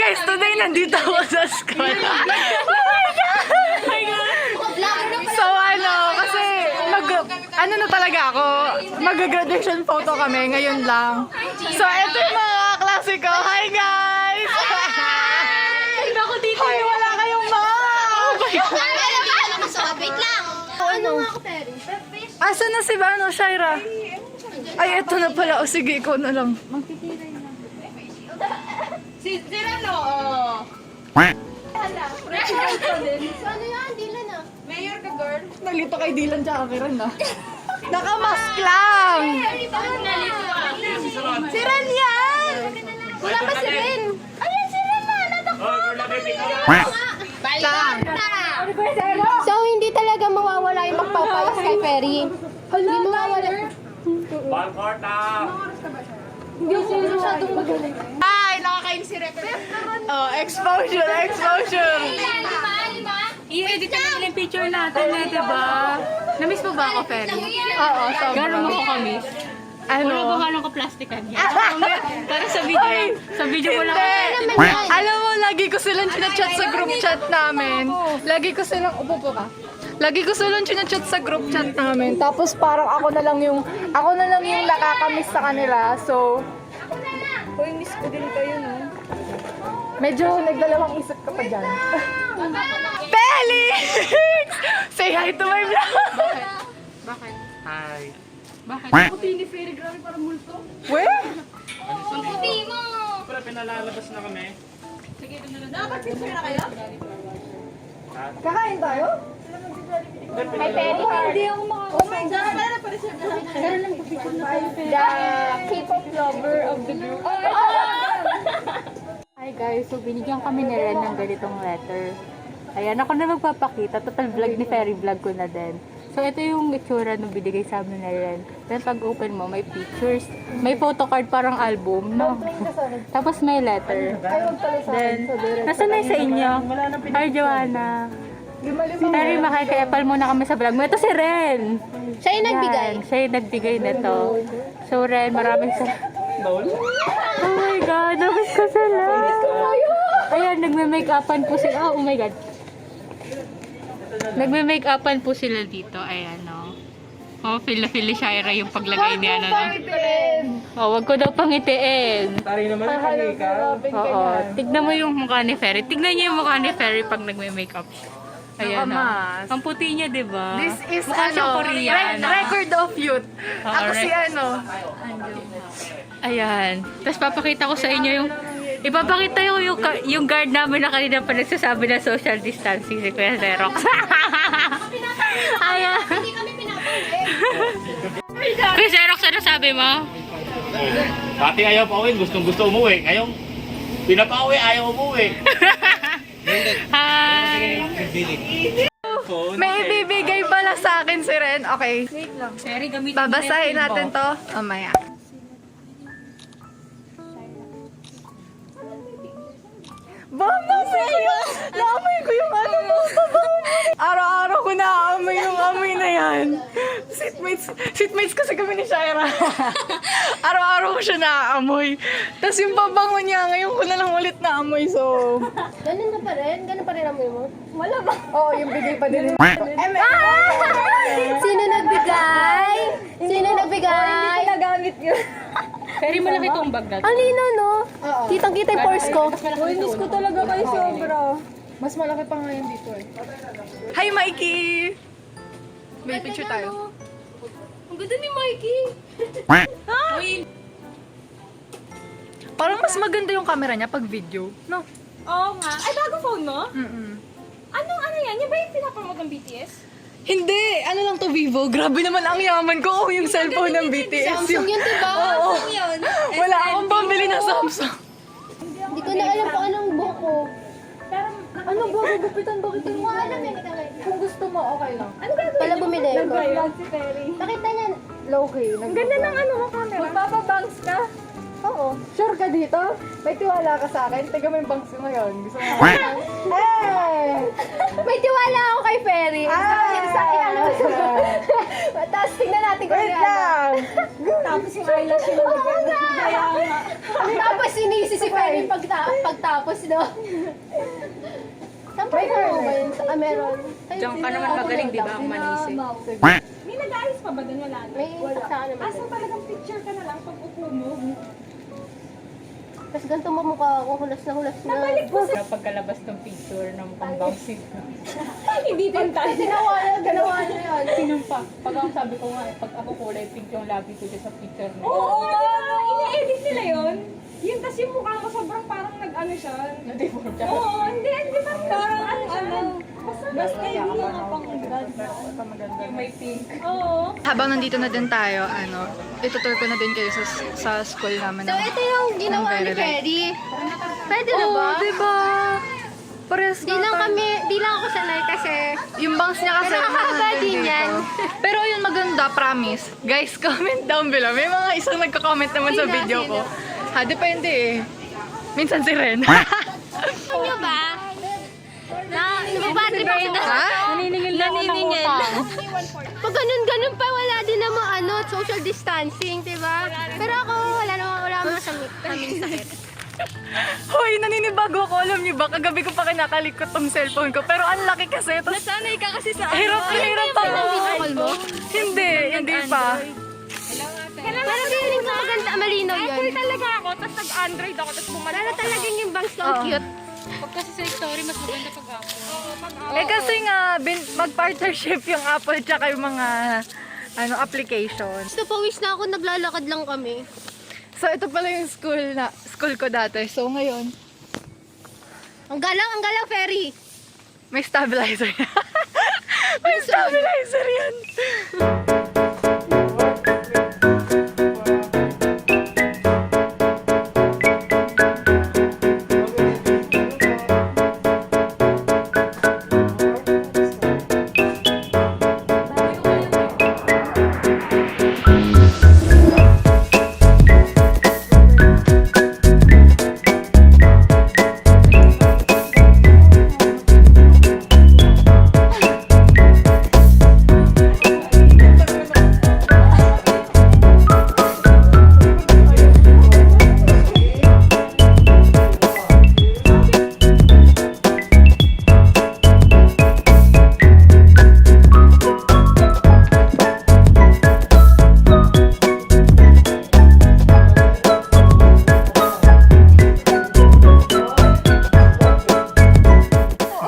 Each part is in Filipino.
guys, today nandito ako sa school. So kasi ano na talaga ako, mag-graduation photo kami ngayon lang. So eto yung mga klase ko. Hi guys! Ako dito. Hi, wala kayong mga! Wait lang. Ano nga ako, Terry? Asa na si Shaira? Ay, eto na pala. O sige, ikaw na lang. Si Rano, So ano yan? Dylan ah. Mayor ka, girl. Nalito kay Dylan tsaka kay Ren, ah. Nakamask lang! Si Ren yan! Wala pa si Ren. Ayan si Ren na. Balik. So hindi talaga mawawala yung magpapayos kay Ferry. Hindi mawawala. Balcorta! Hindi siya masyadong magaling. Ay, nakakain si Ren. Oh, exposure! I-edit natin yung picture natin eh, diba? Namiss mo ba ako, Ferry? Oo, Gano'n mo ako kamiss? Ano? Wala ba halong ka-plastican yan? Para sa video ko lang. Alam mo, lagi ko silang chinachat sa group chat namin. Lagi ko silang, upo ka. Lagi ko silang chinachat sa group chat namin. Tapos parang ako na lang yung nakakamiss sa kanila. So, uy, miss ko din kayo, no? Medyo nagdalawang isip ka pa dyan. Felix! Say hi to my vlog! Bakit? Hi! Bakit? Where? Ang puti mo. Pero pinalalabas na kami. Kakain tayo? Kay Ferry. Hindi ako Oh my God. The K-pop lover of the group. Hi guys, so binigyan kami ni Ren ng ganitong letter. Ayan, ako na magpapakita. Total vlog ni Ferry, vlog ko na din. So ito yung itsura nung binigay sa amin ni Ren. Then pag open mo, may pictures. May photocard parang album, no? Tapos may letter. Then, nasa na sa inyo? Hi Joanna. Ferry, makikiapal muna kami sa vlog mo. Ito si Ren. Siya yung nagbigay. Yan, siya yung nagbigay nito. So Ren, maraming Oh my God, namiss ko sila. Ayan, nagme-make-upan po sila. Oh my God. Nagme-make-upan po sila dito. Ayan, no. Oh, feel ni Shaira yung paglagay niya. Oh, wag ko daw pangitiin. Tari naman ang pangika. Oo. Tignan mo yung mukha ni Ferry. Tignan niyo yung mukha ni Ferry pag nagme-makeup siya. Ayan, no. Nakamas. Ang puti niya, di ba? This is Mukha siyang Korean. record of youth. Ako si Ayan. Tapos papakita ko sa inyo yung ipapakita yung guard namin na kanina pa nagsasabi na social distancing si Kuya Xerox. Ayan. Hindi kami pinapansin. Kuya Xerox, ano sabi mo? Dati ayaw pa uwi, gustong gusto umuwi. Ngayon, pinapauwi, ayaw umuwi. Hi! May ibibigay pala sa akin si Ren. Okay. Ferry, gamitin Babasahin natin to. Mamaya. Naamoy ko yung ano mo. Araw-araw ko naamoy yung amoy na yan. Seatmates kasi kami ni Shaira. Araw-araw ko siya naaamoy. Tapos yung pabango niya, ngayon ko na lang ulit naamoy. So, Ganun na pa rin? Ganun pa rin amoy mo? Wala ba? oo, yung bigay pa din. Sino nagbigay? Sino nagbigay? Nagamit yun. Ferry, malaki itong bag natin. Ang lino, no? Kitang-kita yung pores ko. Miss ko talaga kayo sobra. Mas malaki pa ngayon dito eh. Hi, Mikey! May picture tayo. Ang ganda ni Mikey. Parang mas maganda yung camera niya pag video. No? Oo nga. Ay, bago phone mo? Mm-mm. Ano yan? Yan ba yung pinapromote ng BTS? Hindi! Ano lang to, Vivo? Grabe naman ang yaman ko. Oh, yung cellphone ng BTS. Samsung yun, diba? Oo. Samsung yun. Wala akong pambili na Samsung. Hindi ko na alam kung anong buhok ko. Ano ba? Gugupitan ba kita? Hindi ko alam yan. Kung gusto mo, okay lang. Ano gagawin? Pala bumili ko. si Perry. Nakita niya. Low-key. Ang ganda ng ano mo, camera. Magpapabangs ka? Oo. Sure ka dito? May tiwala ka sa akin? Tiga mo yung bangs mo ngayon. Gusto mo? Hey! May tiwala ako kay Ferry. Ah! Sa ano Tapos tingnan natin kung ano. Tapos yung eyelash yung kaya nga. Tapos sinisi si Ferry pagtapos, no? Saan pa mo ba yun? Meron. Diyan ka naman magaling, di ba, ang manisi? May nag-ayos pa ba doon? Wala na. May sa naman. Asa talagang picture ka na lang pag upo mo. Tapos ganito mo mukha ako, hulas na. Pagkalabas ng picture na mukhang bouncy. Hindi din tayo. Ginawa na yun. Sinumpa. Pag ang sabi ko nga, pag ako kulay pink yung labi ko sa picture mo. Oo, ini-edit nila yun. Yun, tas yung mukha ko sobrang parang nag-ano siya. Na-deform siya. Oo, hindi parang ano. Basta hindi nga pang Yung may pink. Oo. Habang nandito na din tayo, itutur ko na din kayo sa school namin. So, ito yung ginawa ni Ferry. Pwede na ba? Oo, diba? Pares Di lang ako sanay kasi yung bangs niya kasi Pero kakaba nandun din dito. yan. Pero yun maganda, promise. Guys, comment down below. May mga isang nagko-comment naman sa Sino, video ko. sino? Ha, depende eh. Minsan si Ren. Alam nyo ba? Nababati ba kita? Ha? Naniningil na ako ng utang. Pag ganun pa, wala din naman social distancing, diba? Pero ako, wala naman sa kaming sakit. Hoy, naninibago ko. Alam niyo ba, kagabi ko pa kinakalikot tong cellphone ko. Pero ang laki kasi. Nasanay ka kasi sa Hirap na hirap ako. Video call mo? Hindi pa. Pero feeling ko maganda, malinaw yun. Apple talaga ako, tapos nag-Android ako, tapos bumalik Pero talagang yung bangs ko, ang Oo. cute. Pag kasi sa story, mas maganda pag ako. Eh kasi nga, mag-partnership yung Apple tsaka yung mga applications. Gusto pawis na ako, naglalakad lang kami. So ito pala yung school ko dati. So ngayon, Ang galang, Ferry. may stabilizer yan. May stabilizer yan.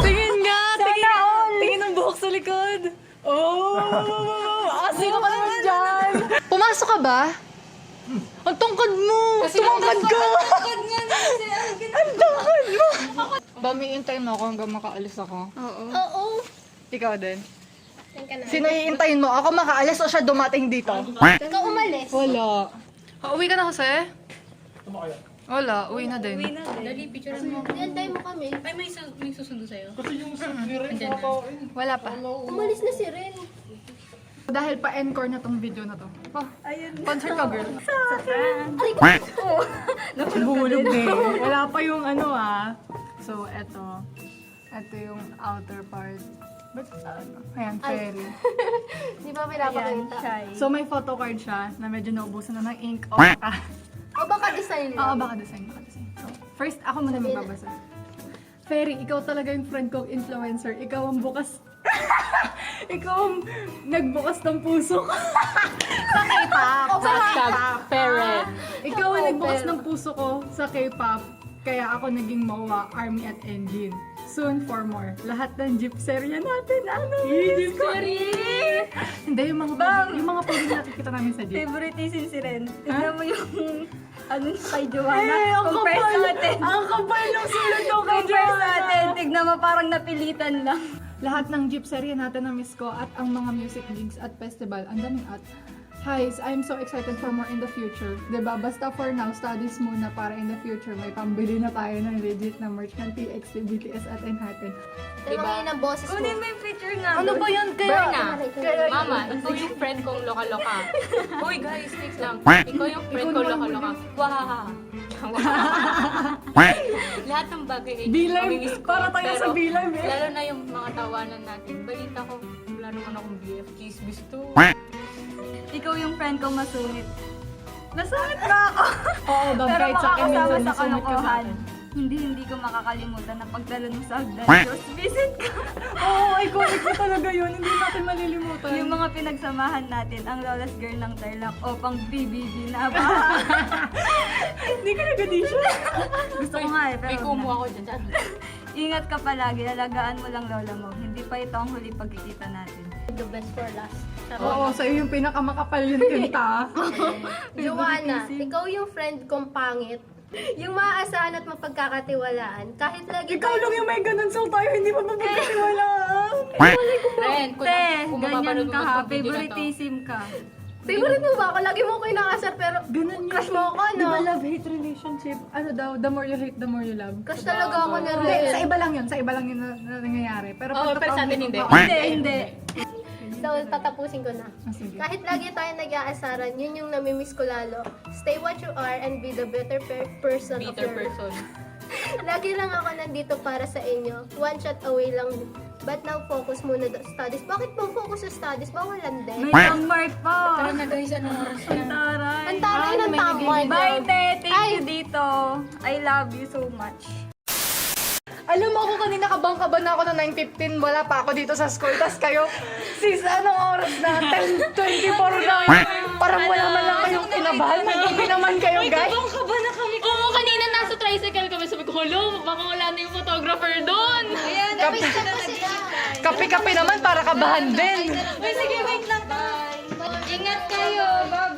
Tingin nga! Tingin ang buhok sa likod! Oh! Sino ka naman dyan? Pumasok ka ba? Ang tungkod mo! Tumangkad ka! Ang tungkod mo! Bami, intayin mo ako hanggang makaalis ako. Oo. Ikaw din. Saan ka na? Sino iintayin mo? Ako makaalis o siya dumating dito? Ikaw umalis. Wala. Uwi ka na kasi? Wala, uwi na din. Dali, picture mo. Antay mo kami. Ay, may susundo sa'yo. Wala pa. Umalis na si Ren. Dahil pa-encore na tong video na to. Oh, sponsor ka, girl. Nabulog din. Wala pa yung So, eto. Eto yung outer part. But, ayan, fairy. Di ba pinapakita? So, may photocard siya na medyo naubusan na ng ink. O baka design Oo, lang. baka design. So, first, ako muna magbabasa. Fairy, ikaw talaga yung friend kong influencer. Ikaw ang bukas... ikaw ang nagbukas ng puso ko. Sa K-pop. Parent. Ikaw ang nagbukas ng puso ko sa K-pop. Kaya ako naging MOA, Army at Engine. Soon for more. Lahat ng jeep serya natin. Jeep serya! Hindi, yung mga pwede nakikita namin sa jeep. Favorite is si Ren. Tignan mo yung kay Joanna. Ang Compare kapal! natin. Ang kapal ng sulat ko kay Compare natin. Joanna! Tignan mo parang napilitan lang. Lahat ng jeep serya natin na miss ko at ang mga music gigs at festival. Ang daming at. Guys, I'm so excited for more in the future. Diba? Basta for now, studies muna para in the future may pambili na tayo ng legit na merch ng TXT, BTS at Enhypen. Diba? Yun ang boses mo. Kunin mo yung picture nga. Ano ba yan? Berna, Kaya- Mama, ikaw yung friend kong loka-loka. Hoy guys, next lang. Ikaw yung friend kong loka-loka. Wow! Lahat ng bagay ay Bilay, magiging para tayo sa bilay, eh. Lalo na yung mga tawanan natin. Balita ko, Wala naman akong BF. Chismis to. Ikaw yung friend ko masungit. Nasungit na ako. Oo, Dom, Pero kahit sa akin makakasama minsan sa nasungit ka sa kalokohan. akin. Hindi ko makakalimutan na pagdala mo sa hagdan. Just visit ka. Oo, iconic mo talaga yun. Hindi natin malilimutan. Yung mga pinagsamahan natin, ang lawless girl ng Tarlac o pang BBB na ba? Hindi ka nagadisyo. Gusto ko nga eh, pero May kumu ako dyan. ingat ka palagi, alagaan mo lang lola mo. Hindi pa ito ang huli pagkikita natin. The best for last. Oo, sa'yo yung pinakamakapal yung tinta. Joanna, ikaw yung friend kong pangit. Yung maaasahan at mapagkakatiwalaan. Kahit lagi Ikaw lang yung may ganun, so tayo hindi pa mapagkatiwalaan. Ren, kung Ganyan mapapanood mo ka ha, yung video na to. favoritism ka. Favorite mo ba ako? Lagi mo ko inaasar pero Ganun yun. crush mo ako, Di ba no? love-hate relationship? Ano daw, the more you hate, the more you love. Crush talaga ako na Hindi, sa rin. iba lang yun. Sa iba lang yun na nangyayari. Pero Oo, pag pero sa atin hindi. Hindi. So, tatapusin ko na. Sige. Kahit lagi tayo nag-aasaran, yun yung namimiss ko lalo. Stay what you are and be the better person of Bitter your person. Lagi lang ako nandito para sa inyo. One shot away lang. But now, focus muna sa studies. Bakit bang focus sa studies? Bawal lang May din. tongue mark pa. Tara na guys, anong oras na? Taray. Ang taray ng tamon. Bye, te. Thank Ay. you dito. I love you so much. Alam mo ako kanina kabang-kaba na ako na 9:15, wala pa ako dito sa school. Tapos kayo, sis, anong oras na? 10:24 na. Parang wala man lang kayong kinabahan. Mag-ibi naman kayo, guys. Oo, kanina nasa tricycle kami. Sabi ko, hello, baka wala na yung photographer doon. Napista ko sila. Kape-kape naman para kabahan din. Sige, wait lang. Ingat kayo. Bye.